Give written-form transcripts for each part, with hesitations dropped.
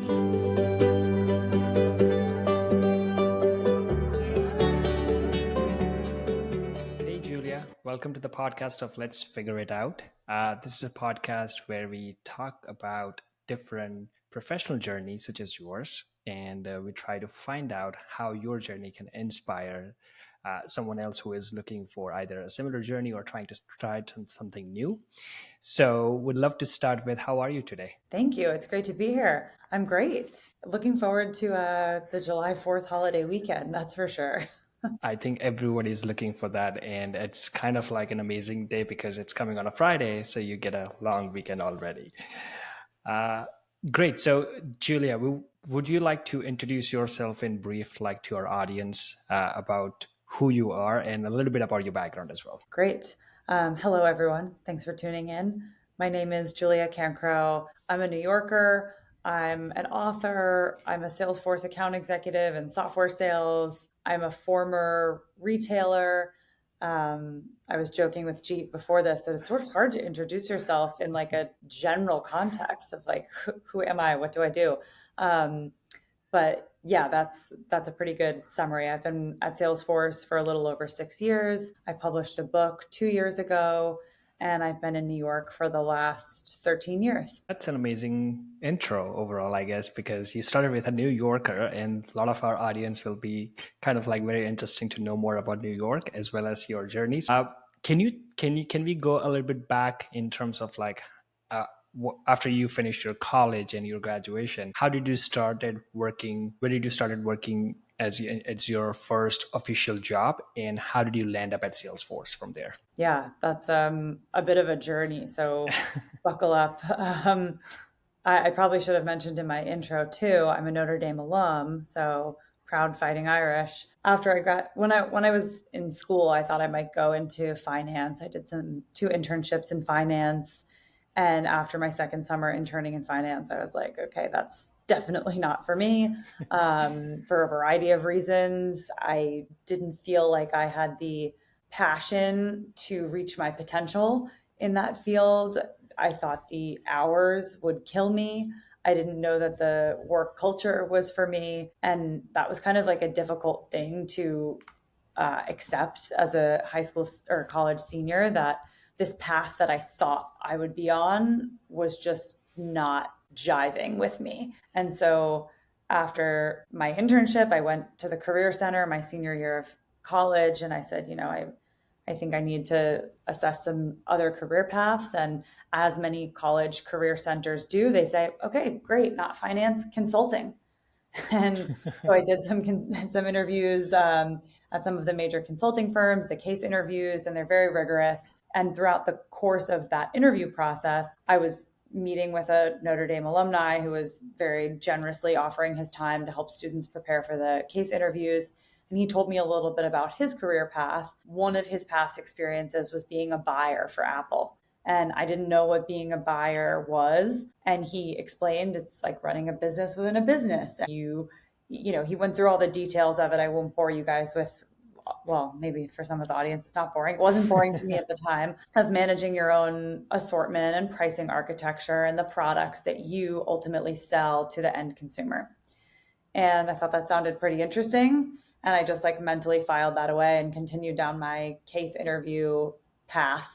Hey, Julia. Welcome to the podcast of Let's Figure It Out. This is a podcast where we talk about different professional journeys, such as yours, and we try to find out how your journey can inspire someone else who is looking for either a similar journey or trying to try something new. So, would love to start with how are you today? Thank you. It's great to be here. I'm great. Looking forward to the July 4th holiday weekend, that's for sure. I think everyone is looking for that, and it's kind of like an amazing day because it's coming on a Friday, so you get a long weekend already. Uh, Great. So, Julia, would you like to introduce yourself in brief, like to our audience, about who you are and a little bit about your background as well? Great. Hello, everyone. Thanks for tuning in. My name is Julia Cancro. I'm a New Yorker. I'm an author. I'm a Salesforce account executive in software sales. I'm a former retailer. I was joking with Jeet before this that it's sort of hard to introduce yourself in like a general context of like, who am I? What do I do? Um, but yeah, that's a pretty good summary. I've been at Salesforce for a little over 6 years. I published a book 2 years ago, and I've been in New York for the last 13 years. That's an amazing intro overall, I guess, because you started with a New Yorker, and a lot of our audience will be kind of like very interesting to know more about New York as well as your journeys. Can we go a little bit back in terms of like after you finished your college and your graduation? How did you started working? Where did you started working as your first official job, and how did you land up at Salesforce from there? Yeah, that's a bit of a journey. So buckle up. I probably should have mentioned in my intro too. I'm a Notre Dame alum, so proud Fighting Irish. After I got when I was in school, I thought I might go into finance. I did some 2 internships in finance, and after my second summer interning in finance, I was like, okay, that's definitely not for me. For a variety of reasons, I didn't feel like I had the passion to reach my potential in that field. I thought the hours would kill me. I didn't know that the work culture was for me. And that was kind of like a difficult thing to accept as a high school or college senior, that this path that I thought I would be on was just not jiving with me. And so after my internship, I went to the Career Center my senior year of college, and I said, I think I need to assess some other career paths. And as many college career centers do, they say, okay, great, not finance, consulting. And so I did some interviews at some of the major consulting firms, the case interviews, and they're very rigorous. And throughout the course of that interview process, I was meeting with a Notre Dame alumni who was very generously offering his time to help students prepare for the case interviews. And he told me a little bit about his career path. One of his past experiences was being a buyer for Apple. And I didn't know what being a buyer was. And he explained it's like running a business within a business. And he went through all the details of it. I won't bore you guys with, well, maybe for some of the audience, it's not boring. It wasn't boring to me at the time, of managing your own assortment and pricing architecture and the products that you ultimately sell to the end consumer. And I thought that sounded pretty interesting. And I just like mentally filed that away and continued down my case interview path.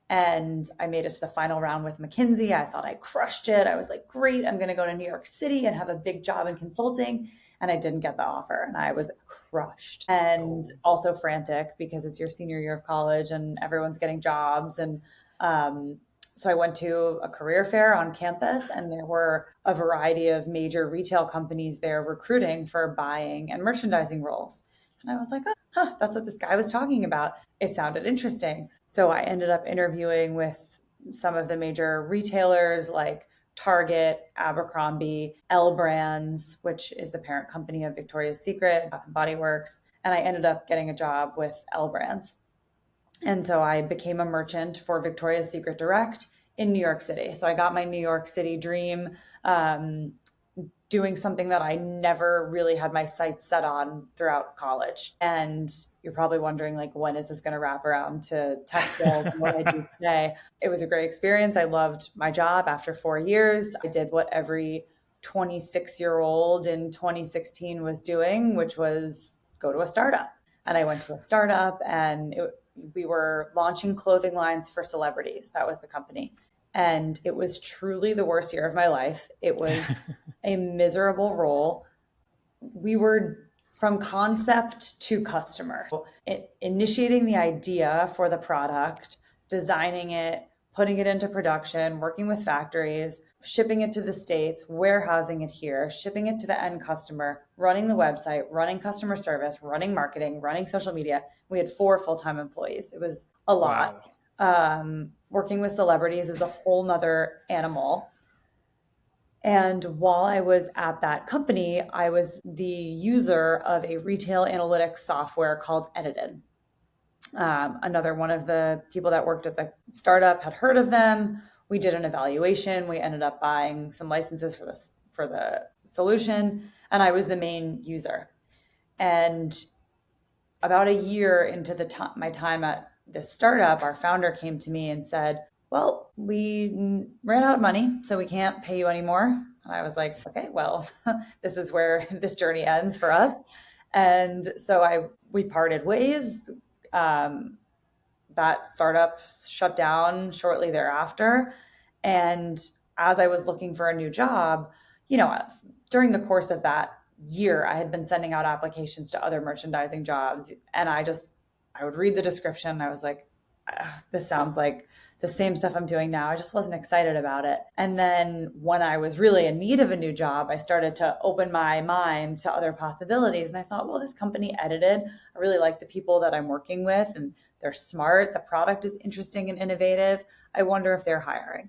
And I made it to the final round with McKinsey. I thought I crushed it. I was like, great, I'm going to go to New York City and have a big job in consulting. And I didn't get the offer, and I was crushed and also frantic because it's your senior year of college and everyone's getting jobs. And so I went to a career fair on campus, and there were a variety of major retail companies there recruiting for buying and merchandising roles. And I was like, that's what this guy was talking about. It sounded interesting. So I ended up interviewing with some of the major retailers like Target, Abercrombie, L Brands, which is the parent company of Victoria's Secret, Bath and Body Works. And I ended up getting a job with L Brands. And so I became a merchant for Victoria's Secret Direct in New York City. So I got my New York City dream, doing something that I never really had my sights set on throughout college. And you're probably wondering, like, when is this going to wrap around to tech sales and what I do today? It was a great experience. I loved my job after 4 years. I did what every 26-year-old in 2016 was doing, which was go to a startup. And I went to a startup, and we were launching clothing lines for celebrities. That was the company. And it was truly the worst year of my life. It was a miserable role. We were from concept to customer. Initiating the idea for the product, designing it, putting it into production, working with factories, shipping it to the States, warehousing it here, shipping it to the end customer, running the website, running customer service, running marketing, running social media. We had 4 full-time employees. It was a lot. Wow. Working with celebrities is a whole nother animal. And while I was at that company, I was the user of a retail analytics software called Edited. Another one of the people that worked at the startup had heard of them. We did an evaluation. We ended up buying some licenses for the solution, and I was the main user. And about a year into my time at this startup, our founder came to me and said, well, we ran out of money, so we can't pay you anymore. And I was like, okay, well, this is where this journey ends for us. And so we parted ways. That startup shut down shortly thereafter. And as I was looking for a new job, during the course of that year, I had been sending out applications to other merchandising jobs. And I would read the description. I was like, this sounds like the same stuff I'm doing now. I just wasn't excited about it. And then when I was really in need of a new job, I started to open my mind to other possibilities. And I thought, well, this company Edited, I really like the people that I'm working with, and they're smart. The product is interesting and innovative. I wonder if they're hiring.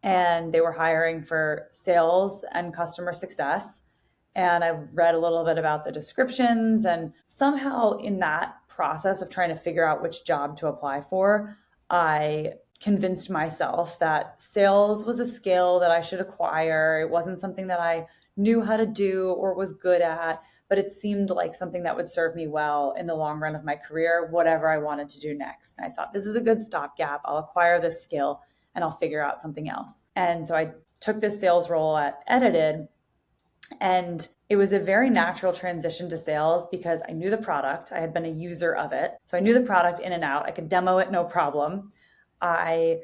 And they were hiring for sales and customer success. And I read a little bit about the descriptions, and somehow in that process of trying to figure out which job to apply for, I convinced myself that sales was a skill that I should acquire. It wasn't something that I knew how to do or was good at, but it seemed like something that would serve me well in the long run of my career, whatever I wanted to do next. And I thought, this is a good stopgap. I'll acquire this skill and I'll figure out something else. And so I took this sales role at Edited, and it was a very natural transition to sales because I knew the product. I had been a user of it. So I knew the product in and out. I could demo it, no problem. I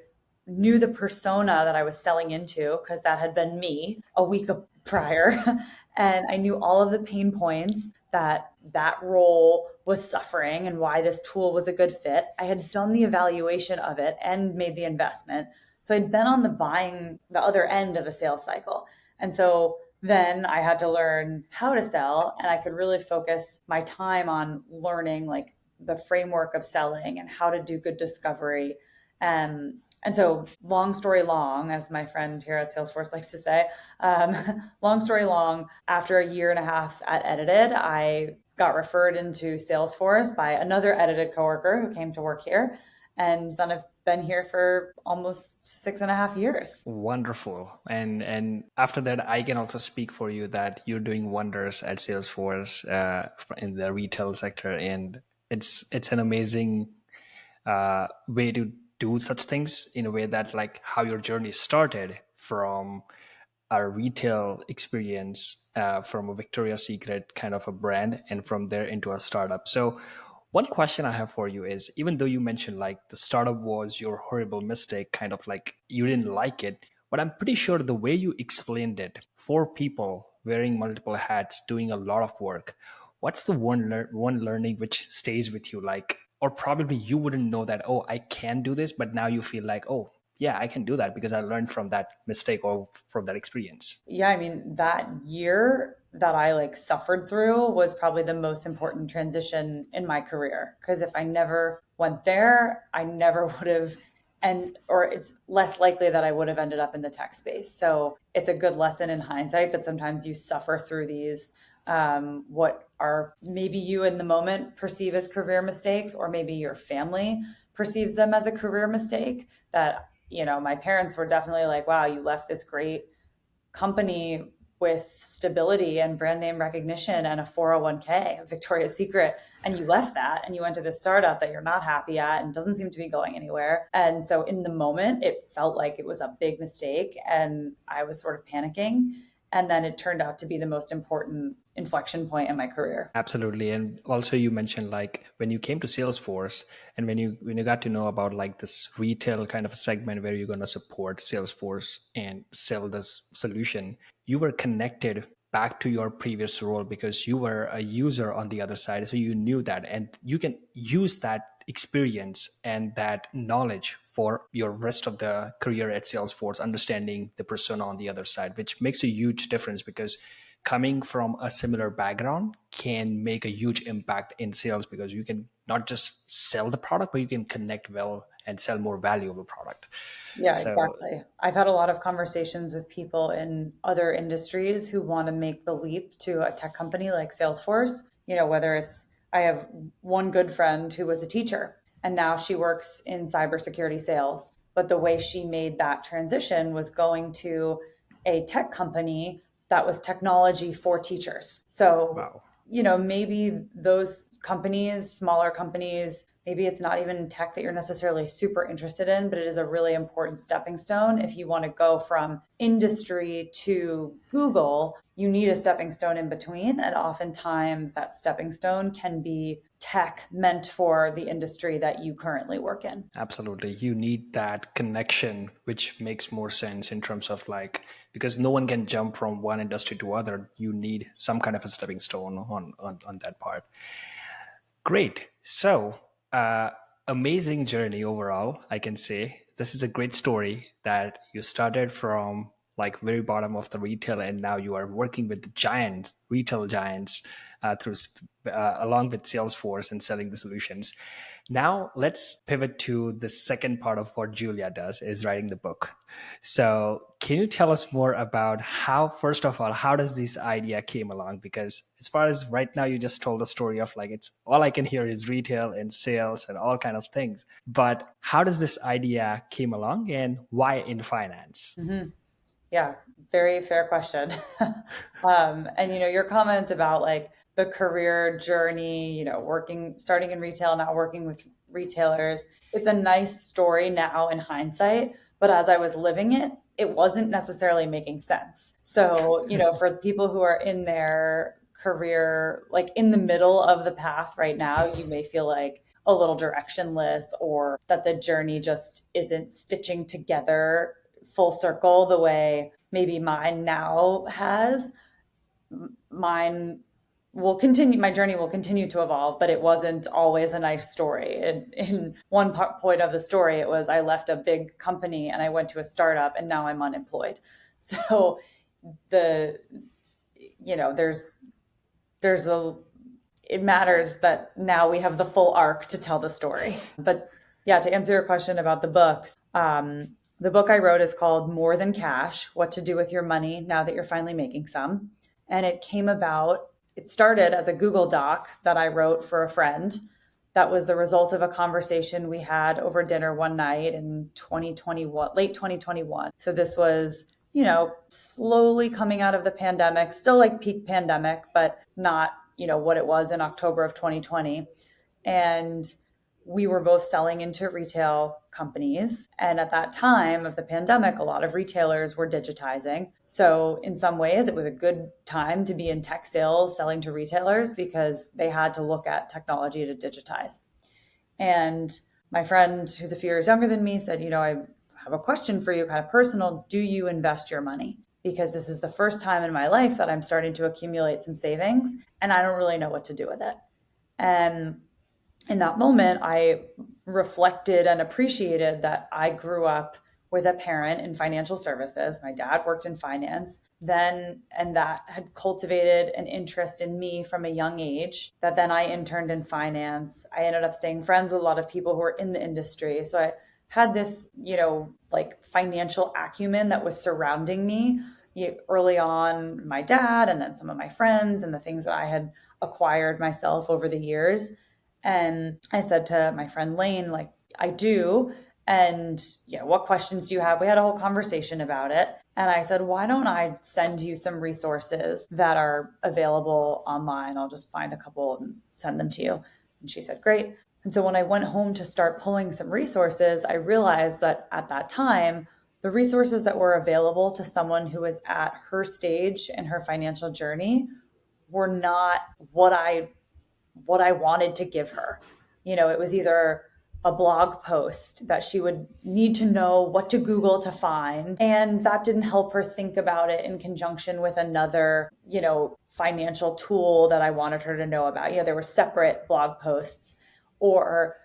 knew the persona that I was selling into because that had been me a week prior. And I knew all of the pain points that role was suffering and why this tool was a good fit. I had done the evaluation of it and made the investment. So I'd been on the other end of the sales cycle. And so then I had to learn how to sell, and I could really focus my time on learning like the framework of selling and how to do good discovery. And so long story long, as my friend here at Salesforce likes to say, long story long, after a year and a half at Edited, I got referred into Salesforce by another Edited coworker who came to work here. And then I've been here for almost 6.5 years. Wonderful. And after that, I can also speak for you that you're doing wonders at Salesforce in the retail sector, and it's an amazing way to do such things in a way that like how your journey started from a retail experience, from a Victoria's Secret kind of a brand, and from there into a startup. So one question I have for you is, even though you mentioned like the startup was your horrible mistake, kind of like you didn't like it, but I'm pretty sure the way you explained it, 4 people wearing multiple hats, doing a lot of work, what's the one learning which stays with you? Like, or probably you wouldn't know that, oh, I can do this, but now you feel like, oh, yeah, I can do that because I learned from that mistake or from that experience. Yeah, I mean, that year that I like suffered through was probably the most important transition in my career. Because if I never went there, I never would have, or it's less likely that I would have ended up in the tech space. So it's a good lesson in hindsight that sometimes you suffer through these, what are maybe you in the moment perceive as career mistakes, or maybe your family perceives them as a career mistake. That, my parents were definitely like, wow, you left this great company with stability and brand name recognition and a 401k, a Victoria's Secret, and you left that and you went to this startup that you're not happy at and doesn't seem to be going anywhere. And so in the moment, it felt like it was a big mistake and I was sort of panicking. And then it turned out to be the most important inflection point in my career. Absolutely. And also you mentioned like when you came to Salesforce and when you got to know about like this retail kind of segment where you're going to support Salesforce and sell this solution, you were connected back to your previous role because you were a user on the other side. So you knew that and you can use that experience and that knowledge for your rest of the career at Salesforce, understanding the persona on the other side, which makes a huge difference because coming from a similar background can make a huge impact in sales because you can not just sell the product, but you can connect well and sell more valuable product. Yeah, So, exactly. I've had a lot of conversations with people in other industries who want to make the leap to a tech company like Salesforce. Whether it's, I have one good friend who was a teacher and now she works in cybersecurity sales. But the way she made that transition was going to a tech company that was technology for teachers. So, wow. maybe those companies, smaller companies, maybe it's not even tech that you're necessarily super interested in, but it is a really important stepping stone. If you want to go from industry to Google, you need a stepping stone in between. And oftentimes that stepping stone can be tech meant for the industry that you currently work in. Absolutely. You need that connection, which makes more sense in terms of like, because no one can jump from one industry to other. You need some kind of a stepping stone on that part. Great. So, amazing journey overall, I can say. This is a great story that you started from like very bottom of the retail and now you are working with the giant retail giants through along with Salesforce and selling the solutions. Now let's pivot to the second part of what Julia does is writing the book. So can you tell us more about how, first of all, how does this idea came along? Because as far as right now, you just told the story of like, it's all I can hear is retail and sales and all kind of things. But how does this idea came along and why in finance? Mm-hmm. Yeah, very fair question. And your comment about like the career journey, starting in retail, now working with retailers, it's a nice story now in hindsight, but as I was living it, it wasn't necessarily making sense. So, for people who are in their career, like in the middle of the path right now, you may feel like a little directionless or that the journey just isn't stitching together full circle the way maybe mine now has. Mine will continue, my journey will continue to evolve, but it wasn't always a nice story. In one point of the story, it was I left a big company and I went to a startup and now I'm unemployed. So the, there's a, it matters that now we have the full arc to tell the story. But yeah, to answer your question about the book I wrote is called More Than Cash: What to Do with Your Money Now That You're Finally Making Some. And it started as a Google Doc that I wrote for a friend. That was the result of a conversation we had over dinner one night in 2021, late 2021. So this was, slowly coming out of the pandemic, still like peak pandemic, but not, what it was in October of 2020. And we were both selling into retail companies. And at that time of the pandemic, a lot of retailers were digitizing. So, in some ways, it was a good time to be in tech sales selling to retailers because they had to look at technology to digitize. And my friend, who's a few years younger than me, said, I have a question for you, kind of personal. Do you invest your money? Because this is the first time in my life that I'm starting to accumulate some savings and I don't really know what to do with it. And in that moment, I reflected and appreciated that I grew up with a parent in financial services. My dad worked in finance then, and that had cultivated an interest in me from a young age. That then I interned in finance. I ended up staying friends with a lot of people who were in the industry. So I had this, like financial acumen that was surrounding me early on, my dad, and then some of my friends, and the things that I had acquired myself over the years. And I said to my friend Lane, like, I do. And what questions do you have? We had a whole conversation about it. And I said, why don't I send you some resources that are available online? I'll just find a couple and send them to you. And she said, great. And so when I went home to start pulling some resources, I realized that at that time, the resources that were available to someone who was at her stage in her financial journey were not what I wanted to give her. It was either a blog post that she would need to know what to Google to find. And that didn't help her think about it in conjunction with another, financial tool that I wanted her to know about. There were separate blog posts, or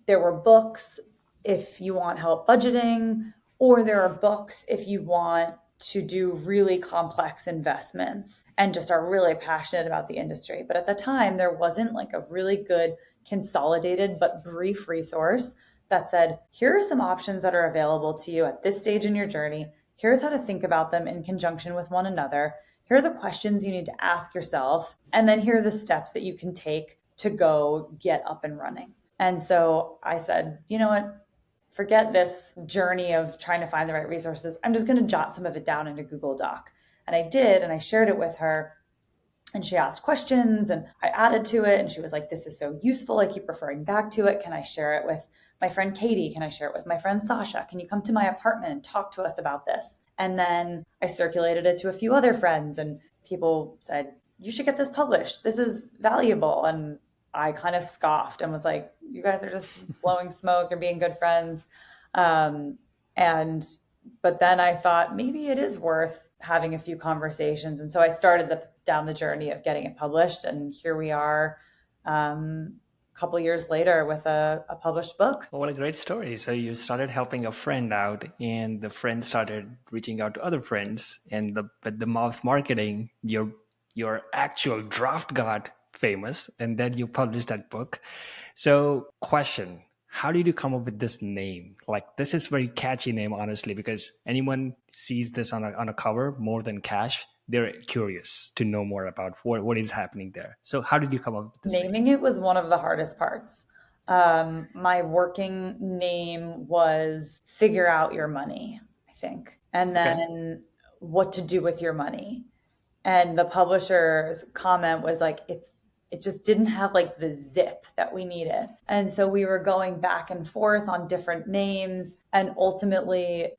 there were books if you want help budgeting, or there are books if you want to do really complex investments and just are really passionate about the industry. But at the time, there wasn't like a really good consolidated but brief resource that said, here are some options that are available to you at this stage in your journey. Here's how to think about them in conjunction with one another. Here are the questions you need to ask yourself. And then here are the steps that you can take to go get up and running. And so I said, you know what? Forget this journey of trying to find the right resources. I'm just going to jot some of it down into Google Doc. And I did, and I shared it with her. And she asked questions, and I added to it. And she was like, this is so useful. I keep referring back to it. Can I share it with my friend Katie? Can I share it with my friend Sasha? Can you come to my apartment and talk to us about this? And then I circulated it to a few other friends, and people said, you should get this published. This is valuable. And I kind of scoffed and was like, you guys are just blowing smoke and being good friends. Um, and, but then I thought maybe it is worth having a few conversations. And so I started down the journey of getting it published. And here we are, a couple of years later with a published book. Well, what a great story. So you started helping a friend out, and the friend started reaching out to other friends, and with the mouth marketing, your actual draft got famous, and then you published that book. So, question: how did you come up with this name? Like, this is very catchy name, honestly, because anyone sees this on a cover more than cash, they're curious to know more about what is happening there. So, how did you come up with this name? Naming it was one of the hardest parts. My working name was Figure Out Your Money, I think, and Okay. then What to Do with Your Money. And the publisher's comment was like, it just didn't have like the zip that we needed. And so we were going back and forth on different names. And ultimately,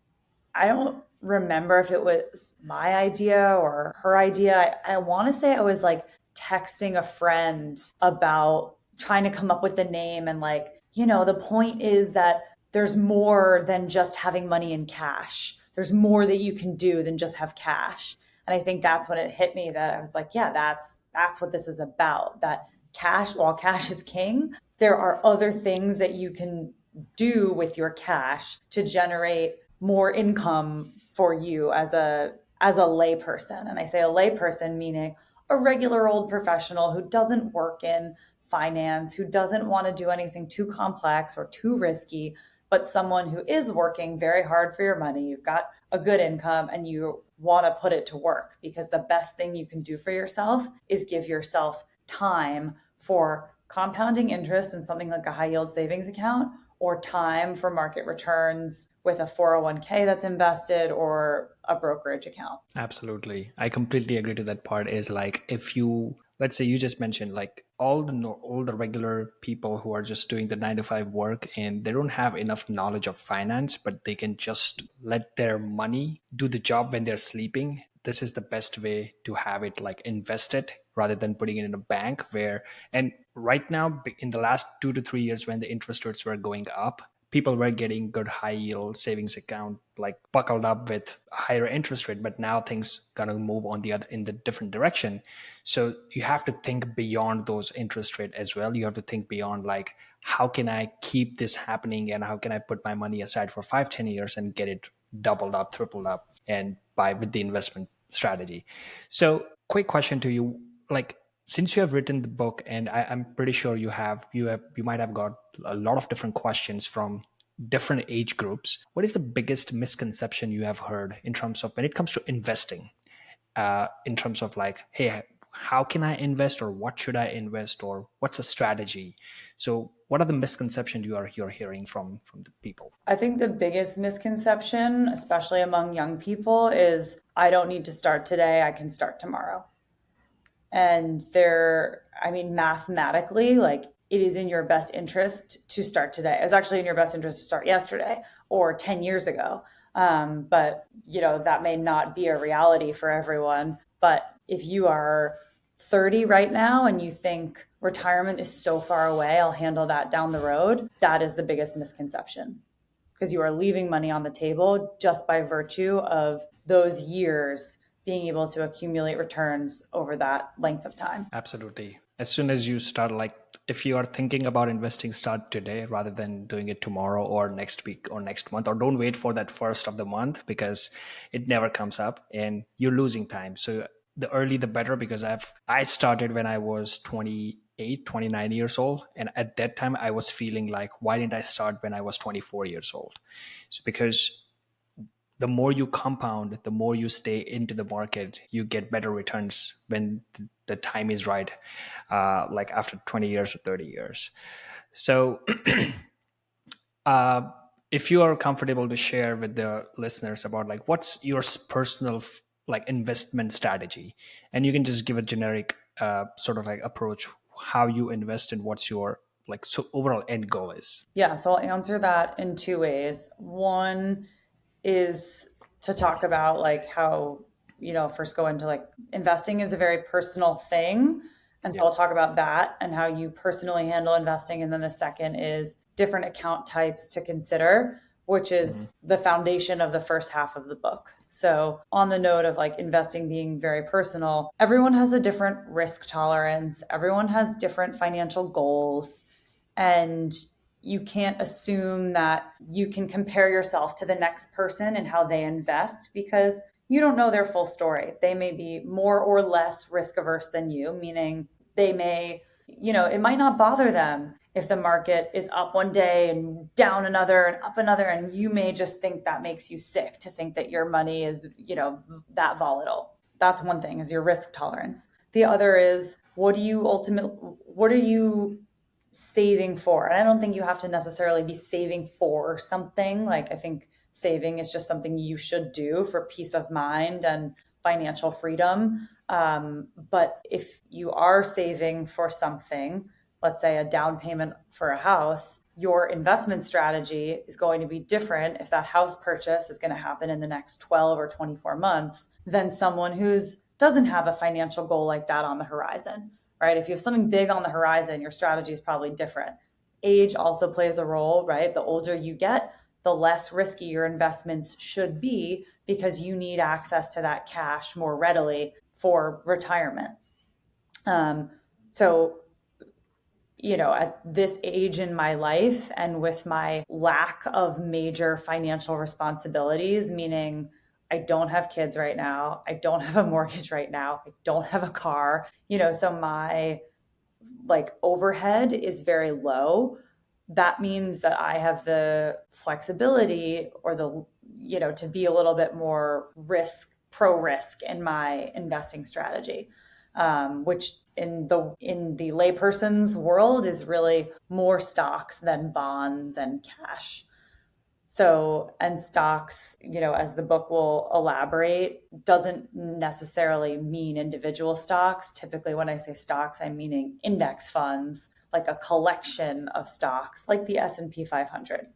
I don't remember if it was my idea or her idea. I want to say I was like texting a friend about trying to come up with the name. And like, the point is that there's more than just having money in cash. There's more that you can do than just have cash. And I think that's when it hit me that I was like, yeah, that's what this is about. That cash, while cash is king, there are other things that you can do with your cash to generate more income for you as a layperson. And I say a layperson meaning a regular old professional who doesn't work in finance, who doesn't want to do anything too complex or too risky, but someone who is working very hard for your money. You've got a good income and you want to put it to work, because the best thing you can do for yourself is give yourself time for compounding interest in something like a high yield savings account, or time for market returns with a 401k that's invested or a brokerage account. Absolutely. I completely agree to that part. Is like, if you, let's say you just mentioned like all the regular people who are just doing the 9 to 5 work, and they don't have enough knowledge of finance, but they can just let their money do the job when they're sleeping. This is the best way to have it like invested rather than putting it in a bank where, and right now in the last 2 to 3 years when the interest rates were going up, people were getting good high yield savings account like buckled up with a higher interest rate, but now things gonna move on the other in the different direction. So you have to think beyond those interest rate as well. You have to think beyond like, how can I keep this happening, and how can I put my money aside for 5, 10 years and get it doubled up, tripled up, and by with the investment strategy. So quick question to you, like, since you have written the book, and I'm pretty sure you might have got a lot of different questions from different age groups. What is the biggest misconception you have heard in terms of when it comes to investing? In terms of like, hey, how can I invest, or what should I invest, or what's a strategy? So, what are the misconceptions you're hearing from the people? I think the biggest misconception, especially among young people, is I don't need to start today, I can start tomorrow. And mathematically, like, it is in your best interest to start today. It's actually in your best interest to start yesterday or 10 years ago. But, that may not be a reality for everyone. But if you are 30 right now and you think retirement is so far away, I'll handle that down the road, that is the biggest misconception, because you are leaving money on the table just by virtue of those years being able to accumulate returns over that length of time. Absolutely. As soon as you start, like, if you are thinking about investing, start today rather than doing it tomorrow or next week or next month, or don't wait for that first of the month, because it never comes up and you're losing time. So the early the better, because I started when I was 28, 29 years old, and at that time I was feeling like, why didn't I start when I was 24 years old? So because the more you compound, the more you stay into the market, you get better returns when the time is right, like after 20 years or 30 years. So uh, if you are comfortable to share with the listeners about like what's your personal like investment strategy, and you can just give a generic sort of like approach how you invest and what's your like so overall end goal is. Yeah, so I'll answer that in two ways. One is to talk about like how, first go into like investing is a very personal thing. And so Yeah. I'll talk about that and how you personally handle investing. And then the second is different account types to consider, which Mhm. is the foundation of the first half of the book. So, on the note of like investing being very personal, everyone has a different risk tolerance, everyone has different financial goals. And you can't assume that you can compare yourself to the next person and how they invest, because you don't know their full story. They may be more or less risk averse than you, meaning they may, it might not bother them if the market is up one day and down another and up another. And you may just think that makes you sick to think that your money is, that volatile. That's one thing, is your risk tolerance. The other is, what are you saving for? And I don't think you have to necessarily be saving for something. Like, I think saving is just something you should do for peace of mind and financial freedom. But if you are saving for something, let's say a down payment for a house, your investment strategy is going to be different if that house purchase is going to happen in the next 12 or 24 months than someone who's doesn't have a financial goal like that on the horizon, right? If you have something big on the horizon, your strategy is probably different. Age also plays a role, right? The older you get, the less risky your investments should be, because you need access to that cash more readily for retirement. Um, so, at this age in my life and with my lack of major financial responsibilities, meaning I don't have kids right now, I don't have a mortgage right now, I don't have a car, so my like overhead is very low. That means that I have the flexibility, or to be a little bit more pro risk in my investing strategy, which in the layperson's world is really more stocks than bonds and cash. So, and stocks, as the book will elaborate, doesn't necessarily mean individual stocks. Typically, when I say stocks, I'm meaning index funds, like a collection of stocks, like the S&P 500.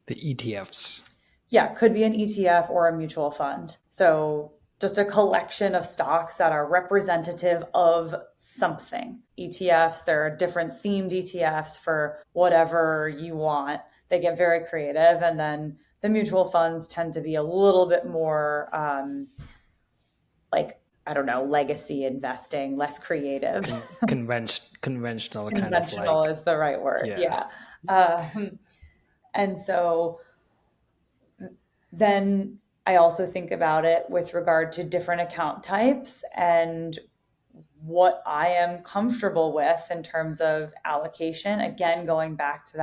The ETFs. Yeah, could be an ETF or a mutual fund. So, just a collection of stocks that are representative of something. ETFs, there are different themed ETFs for whatever you want. They get very creative. And then the mutual funds tend to be a little bit more like, I don't know, legacy investing, less creative. Conventional kind of Conventional like, is the right word. yeah. Yeah. And so then I also think about it with regard to different account types and what I am comfortable with in terms of allocation. Again, going back to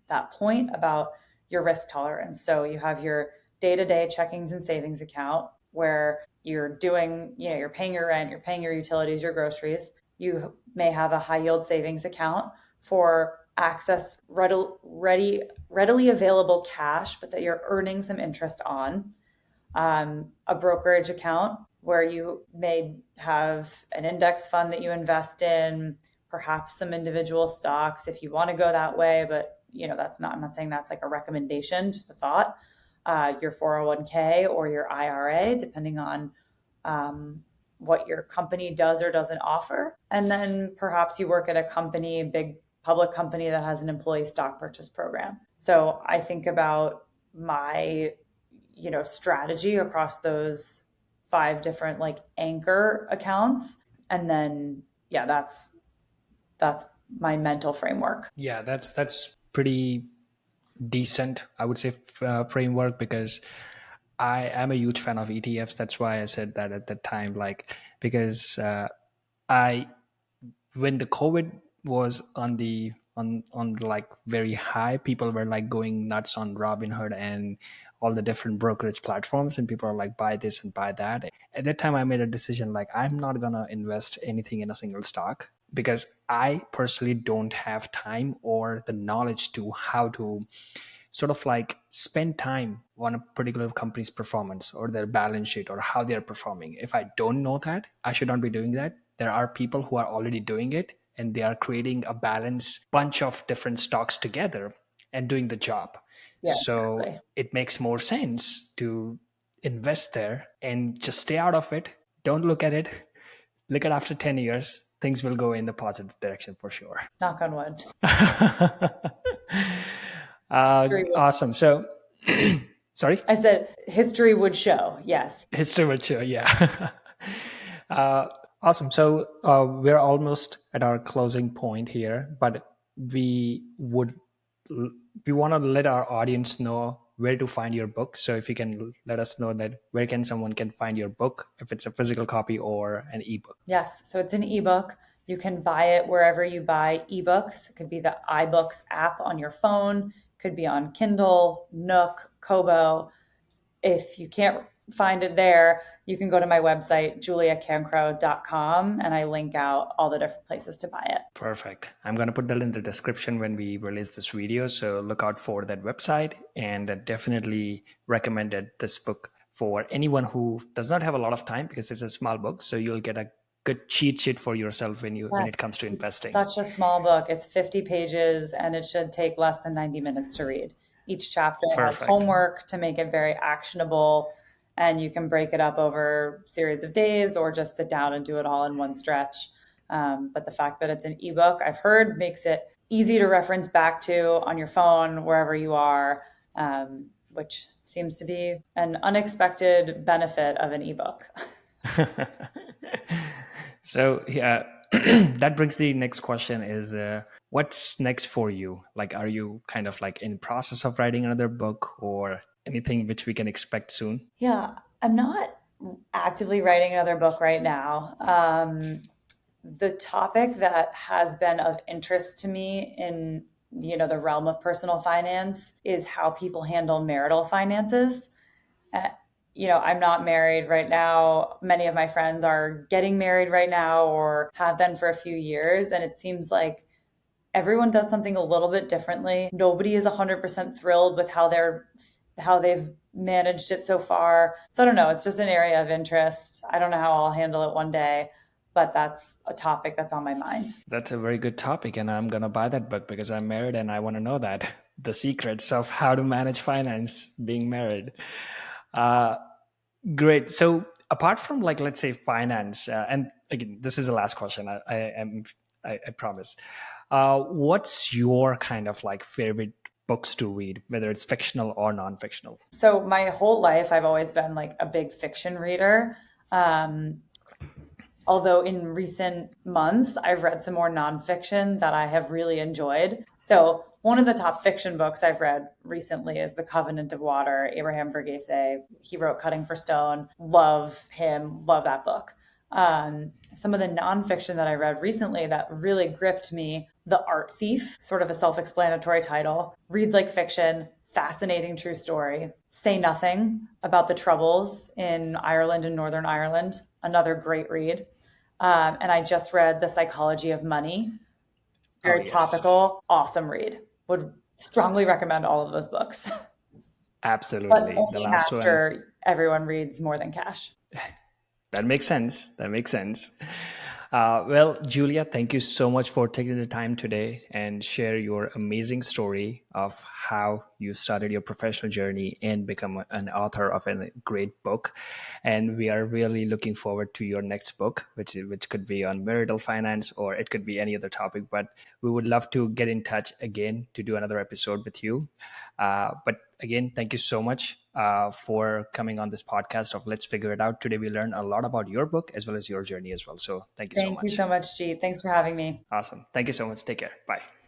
that point about your risk tolerance. So you have your day-to-day checkings and savings account where you're doing, you're paying your rent, you're paying your utilities, your groceries. You may have a high yield savings account for access readily available cash, but that you're earning some interest on. A brokerage account where you may have an index fund that you invest in, perhaps some individual stocks if you want to go that way. But I'm not saying that's like a recommendation, just a thought. your 401k or your IRA, depending on what your company does or doesn't offer. And then perhaps you work at a company, big public company that has an employee stock purchase program. So I think about my, strategy across those five different like anchor accounts. And then, yeah, that's my mental framework. Yeah, that's pretty decent, I would say, framework, because I am a huge fan of ETFs. That's why I said that at the time, like, because I when the COVID was on like very high, people were like going nuts on Robinhood and all the different brokerage platforms, and people are like, buy this and buy that. At that time, I made a decision like, I'm not gonna invest anything in a single stock, because I personally don't have time or the knowledge to how to sort of like spend time on a particular company's performance or their balance sheet or how they're performing. If I don't know that, I should not be doing that. There are people who are already doing it, and they are creating a balanced bunch of different stocks together and doing the job. Yeah, So exactly. it makes more sense to invest there and just stay out of it. Don't look at it. Look at after 10 years, things will go in the positive direction for sure. Knock on wood. History would, Awesome. So, sorry? I said history would show. Yes. History will show, yeah. uh, awesome. So we're almost at our closing point here, but we would we want to let our audience know where to find your book. So if you can let us know that where can someone can find your book, if it's a physical copy or an ebook. Yes. So it's an ebook. You can buy it wherever you buy ebooks. It could be the iBooks app on your phone, could be on Kindle, Nook, Kobo. If you can't find it there, you can go to my website, juliacancro.com, and I link out all the different places to buy it. Perfect. I'm going to put that in the description when we release this video. So look out for that website, and definitely recommended this book for anyone who does not have a lot of time, because it's a small book. So you'll get a good cheat sheet for yourself when Yes, it comes to it's investing. such a small book. It's 50 pages and it should take less than 90 minutes to read. Each chapter has Perfect. homework to make it very actionable, and you can break it up over a series of days or just sit down and do it all in one stretch. But the fact that it's an ebook, I've heard, makes it easy to reference back to on your phone wherever you are, which seems to be an unexpected benefit of an ebook. So yeah, that brings the next question is, what's next for you? Like, are you kind of like in process of writing another book or anything which we can expect soon? Yeah, I'm not actively writing another book right now. The topic that has been of interest to me in the realm of personal finance is how people handle marital finances. Uh, I'm not married right now. Many of my friends are getting married right now or have been for a few years, and it seems like everyone does something a little bit differently. Nobody is 100% thrilled with how they've managed it so far. So I don't know, it's just an area of interest. I don't know how I'll handle it one day, but that's a topic that's on my mind. That's a very good topic, and I'm gonna buy that book because I'm married and I want to know that the secrets of how to manage finance being married. Uh, Great. So apart from like, let's say, finance, and again, this is the last question. I promise. What's your kind of like favorite books to read, whether it's fictional or non-fictional? So my whole life I've always been like a big fiction reader. Um, Although in recent months, I've read some more nonfiction that I have really enjoyed. So, one of the top fiction books I've read recently is The Covenant of Water, Abraham Verghese. He wrote Cutting for Stone. Love him, love that book. Some of the nonfiction that I read recently that really gripped me, The Art Thief, sort of a self explanatory title, reads like fiction, fascinating true story. Say Nothing, about the Troubles in Ireland and Northern Ireland, another great read. And I just read The Psychology of Money, Oh, very yes, topical, awesome read. Would strongly recommend all of those books, but absolutely. The only last one, after everyone reads More Than Cash. that makes sense. That makes sense. Well, Julia, thank you so much for taking the time today and share your amazing story of how you started your professional journey and become an author of a great book. And we are really looking forward to your next book, which could be on marital finance, or it could be any other topic. But we would love to get in touch again to do another episode with you. But again, thank you so much for coming on this podcast of Let's Figure It Out. Today, we learned a lot about your book as well as your journey as well. So thank you so Thank you much. so much, G. Thanks for having me. Awesome. Thank you so much. Take care. Bye.